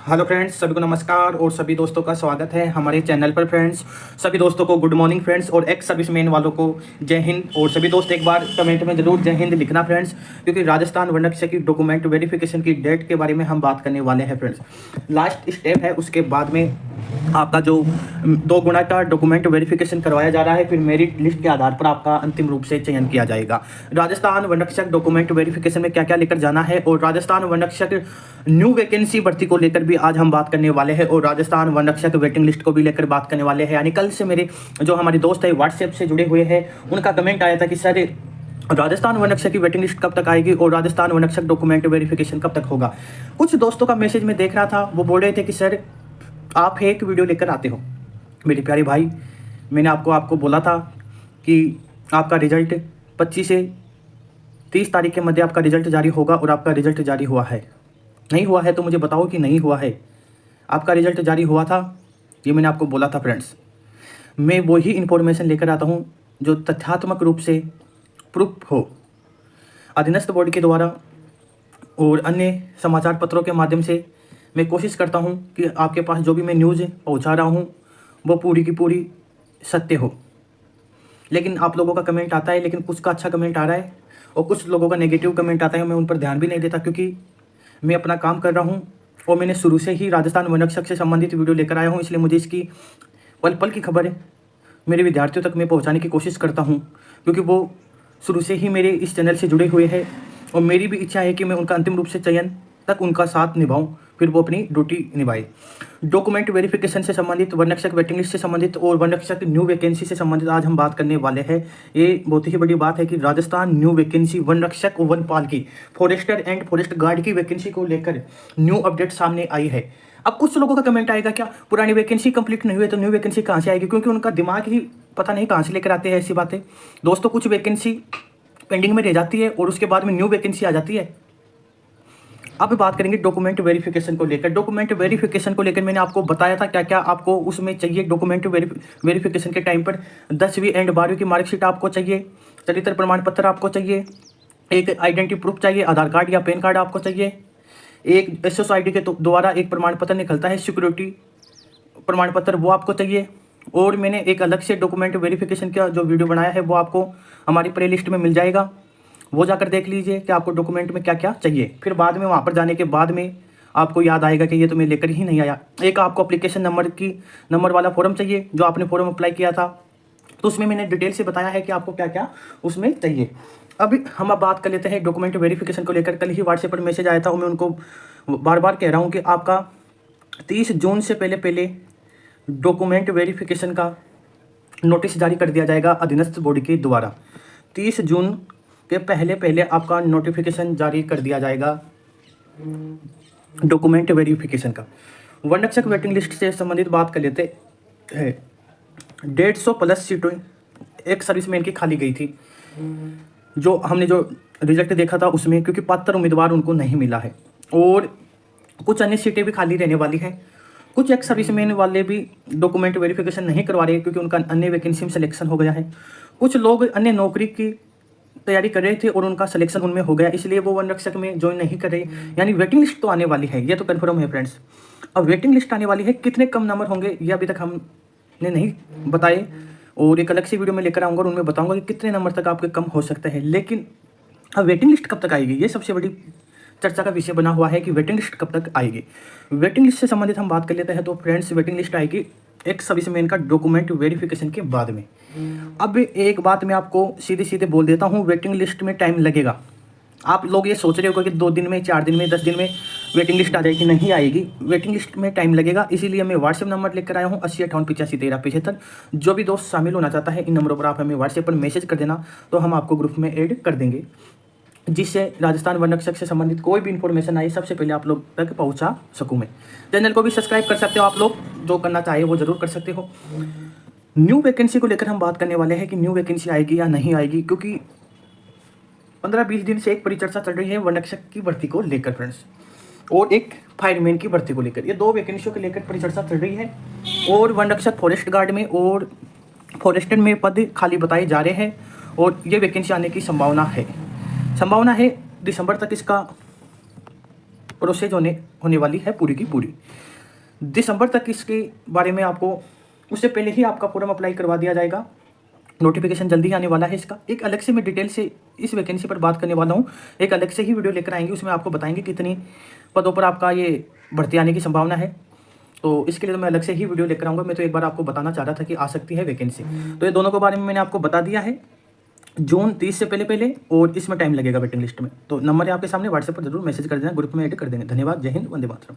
Hello friends, सभी को नमस्कार और सभी दोस्तों का स्वागत है हमारे चैनल पर। फ्रेंड्स, सभी दोस्तों को गुड मॉर्निंग फ्रेंड्स, और एक्स सर्विसमैन वालों को जय हिंद। और सभी दोस्त एक बार कमेंट में जरूर जय हिंद लिखना फ्रेंड्स, क्योंकि राजस्थान वर्णक्षय की डॉक्यूमेंट वेरिफिकेशन की डेट के बारे में हम बात करने वाले हैं फ्रेंड्स। लास्ट स्टेप है, उसके बाद में आपका जो 2 गुना का डॉक्यूमेंट वेरिफिकेशन करवाया जा रहा है, फिर मेरिट लिस्ट के आधार पर आपका अंतिम रूप से चयन किया जाएगा। राजस्थान वर्णक्षक डॉक्यूमेंट वेरिफिकेशन में क्या क्या लेकर जाना है, और राजस्थान वर्णक्षक न्यू वैकेंसी भर्ती को लेकर भी आज हम बात करने वाले हैं, और राजस्थान वर्णक्षक वेटिंग लिस्ट को भी लेकर बात करने वाले हैं। यानी कल से मेरे जो हमारे दोस्त है व्हाट्सएप से जुड़े हुए हैं, उनका कमेंट आया था कि सर राजस्थान वर्णक्षक की वेटिंग लिस्ट कब तक आएगी और राजस्थान वर्णक्षक डॉक्यूमेंट वेरिफिकेशन कब तक होगा। कुछ दोस्तों का मैसेज में देख रहा था, वो बोल रहे थे कि सर आप एक वीडियो लेकर आते हो। मेरे प्यारे भाई, मैंने आपको बोला था कि आपका रिजल्ट 25 से 30 तारीख के मध्य आपका रिजल्ट जारी होगा, और आपका रिजल्ट जारी हुआ है। नहीं हुआ है तो मुझे बताओ कि नहीं हुआ है। आपका रिजल्ट जारी हुआ था, ये मैंने आपको बोला था फ्रेंड्स। मैं वही इन्फॉर्मेशन लेकर आता हूँ जो तथ्यात्मक रूप से प्रूफ हो। अधीनस्थ बोर्ड के द्वारा और अन्य समाचार पत्रों के माध्यम से मैं कोशिश करता हूँ कि आपके पास जो भी मैं न्यूज़ पहुँचा रहा हूँ वो पूरी की पूरी सत्य हो। लेकिन आप लोगों का कमेंट आता है, लेकिन कुछ का अच्छा कमेंट आ रहा है और कुछ लोगों का नेगेटिव कमेंट आता है। मैं उन पर ध्यान भी नहीं देता, क्योंकि मैं अपना काम कर रहा हूँ और मैंने शुरू से ही राजस्थान वर्णक्षक से संबंधित वीडियो लेकर आया हूँ। इसलिए मुझे इसकी पल पल की खबर मेरे विद्यार्थियों तक मैं पहुँचाने की कोशिश करता हूँ, क्योंकि वो शुरू से ही मेरे इस चैनल से जुड़े हुए हैं, और मेरी भी इच्छा है कि मैं उनका अंतिम रूप से चयन तक उनका साथ निभाऊं, फिर वो अपनी ड्यूटी निभाए। डॉक्यूमेंट वेरिफिकेशन से संबंधित, वर्णक्षक वेटिंग लिस्ट से संबंधित और वर्णक्षक न्यू वैकेंसी से संबंधित आज हम बात करने वाले हैं। ये बहुत ही बड़ी बात है कि राजस्थान न्यू वैकेंसी वर्णक्षक वनपाल की, फॉरेस्टर एंड फॉरेस्ट गार्ड की वैकेंसी को लेकर न्यू अपडेट सामने आई है। अब कुछ लोगों का कमेंट आएगा, क्या पुरानी वैकेंसी कंप्लीट नहीं हुई तो न्यू वैकेंसी कहाँ से आएगी? क्योंकि उनका दिमाग ही पता नहीं कहाँ से लेकर आते हैं ऐसी बातें। दोस्तों, कुछ वैकेंसी पेंडिंग में रह जाती है और उसके बाद में न्यू वैकेंसी आ जाती है। अब बात करेंगे डॉक्यूमेंट वेरिफिकेशन को लेकर। डॉक्यूमेंट वेरिफिकेशन को लेकर मैंने आपको बताया था क्या क्या आपको उसमें चाहिए। डॉक्यूमेंट वेरिफिकेशन के टाइम पर 10वीं एंड 12वीं की मार्कशीट आपको चाहिए, चरित्र प्रमाण पत्र आपको चाहिए, एक आइडेंटिटी प्रूफ चाहिए, आधार कार्ड या पैन कार्ड आपको चाहिए, एक SSID के द्वारा एक प्रमाण पत्र निकलता है सिक्योरिटी प्रमाण पत्र, वो आपको चाहिए। और मैंने एक अलग से डॉक्यूमेंट वेरिफिकेशन का जो वीडियो बनाया है वो आपको हमारी प्ले लिस्ट में मिल जाएगा, वो जाकर देख लीजिए कि आपको डॉक्यूमेंट में क्या क्या चाहिए। फिर बाद में वहाँ पर जाने के बाद में आपको याद आएगा कि ये तो मैं लेकर ही नहीं आया। एक आपको एप्लीकेशन नंबर वाला फॉर्म चाहिए, जो आपने फॉर्म अप्लाई किया था, तो उसमें मैंने डिटेल से बताया है कि आपको क्या क्या उसमें चाहिए। अभी हम अब बात कर लेते हैं डॉक्यूमेंट वेरिफिकेशन को लेकर। कल ही व्हाट्सएप पर मैसेज आया था और मैं उनको बार बार कह रहा हूँ कि आपका 30 जून से पहले डॉक्यूमेंट वेरिफिकेशन का नोटिस जारी कर दिया जाएगा अधीनस्थ बॉडी के द्वारा। 30 जून के पहले आपका नोटिफिकेशन जारी कर दिया जाएगा डॉक्यूमेंट वेरिफिकेशन का। वर्णक्षक वेटिंग लिस्ट से संबंधित बात कर लेते हैं। 150 प्लस सीटें एक सर्विसमैन की खाली गई थी, जो हमने जो रिजल्ट देखा था उसमें, क्योंकि पात्र उम्मीदवार उनको नहीं मिला है, और कुछ अन्य सीटें भी खाली रहने वाली हैं। कुछ एक्स सर्विसमैन वाले भी डॉक्यूमेंट वेरिफिकेशन नहीं करवा रहे क्योंकि उनका अन्य वैकेंसी में सिलेक्शन हो गया है। कुछ लोग अन्य नौकरी की तैयारी कर रहे थे और उनका सिलेक्शन उनमें हो गया, इसलिए वो वर्णक्षक में ज्वाइन नहीं कर रहे। यानी वेटिंग लिस्ट तो आने वाली है, ये तो कन्फर्म है फ्रेंड्स। अब वेटिंग लिस्ट आने वाली है, कितने कम नंबर होंगे ये अभी तक हमने नहीं बताए, और एक अलग सी वीडियो में लेकर आऊँगा और उनमें बताऊँगा कि कितने नंबर तक आपके कम हो सकते हैं। लेकिन अब वेटिंग लिस्ट कब तक आएगी, ये सबसे बड़ी चर्चा का विषय बना हुआ है कि वेटिंग लिस्ट कब तक आएगी। वेटिंग लिस्ट से संबंधित हम बात कर लेते हैं। तो फ्रेंड्स, वेटिंग लिस्ट आएगी एक सर्विसमैन का डॉक्यूमेंट वेरिफिकेशन के बाद में। अब एक बात मैं आपको सीधे बोल देता हूँ, वेटिंग लिस्ट में टाइम लगेगा। आप लोग ये सोच रहे हो कि 2 दिन में, 4 दिन में, 10 दिन में वेटिंग लिस्ट आ जाएगी, नहीं आएगी। वेटिंग लिस्ट में टाइम लगेगा, इसीलिए मैं व्हाट्सएप नंबर लेकर आया हूँ 8058851375। जो भी दोस्त शामिल होना चाहता है, इन नंबरों पर आप हमें व्हाट्सएप पर मैसेज कर देना, तो हम आपको ग्रुप में ऐड कर देंगे, जिससे राजस्थान वर्णक्षक से संबंधित कोई भी इन्फॉर्मेशन आई सबसे पहले आप लोग तक पहुंचा सकूं मैं। चैनल को भी सब्सक्राइब कर सकते हो आप लोग, जो करना चाहे वो जरूर कर सकते हो। न्यू वैकेंसी को लेकर हम बात करने वाले हैं कि न्यू वैकेंसी आएगी या नहीं आएगी, क्योंकि 15-20 दिन से एक परिचर्चा चल रही है वर्णक्षक की भर्ती को लेकर फ्रेंड्स, और एक फायरमैन की भर्ती को लेकर। ये 2 वैकेंसियों को लेकर परिचर्चा चल रही है, और वर्णक्षक फॉरेस्ट गार्ड में और फॉरेस्टर में पद खाली बताए जा रहे हैं, और ये वैकेंसी आने की संभावना है दिसंबर तक इसका प्रोसेस होने वाली है पूरी की पूरी। दिसंबर तक इसके बारे में आपको उससे पहले ही आपका फॉर्म अप्लाई करवा दिया जाएगा। नोटिफिकेशन जल्दी आने वाला है इसका। एक अलग से मैं डिटेल से इस वैकेंसी पर बात करने वाला हूँ, एक अलग से ही वीडियो लेकर आएंगे, उसमें आपको बताएंगे कितनी पदों पर आपका ये भर्ती आने की संभावना है। तो इसके लिए तो मैं अलग से ही वीडियो लेकर आऊँगा। मैं तो एक बार आपको बताना चाह रहा था कि आ सकती है वैकेंसी। तो ये दोनों के बारे में मैंने आपको बता दिया है। जून 30 से पहले और इसमें टाइम लगेगा वेटिंग लिस्ट में। तो नंबर है आपके सामने, व्हाट्सएप पर जरूर मैसेज कर देना, ग्रुप में ऐड कर देंगे। धन्यवाद। जय हिंद, वंदे मातरम।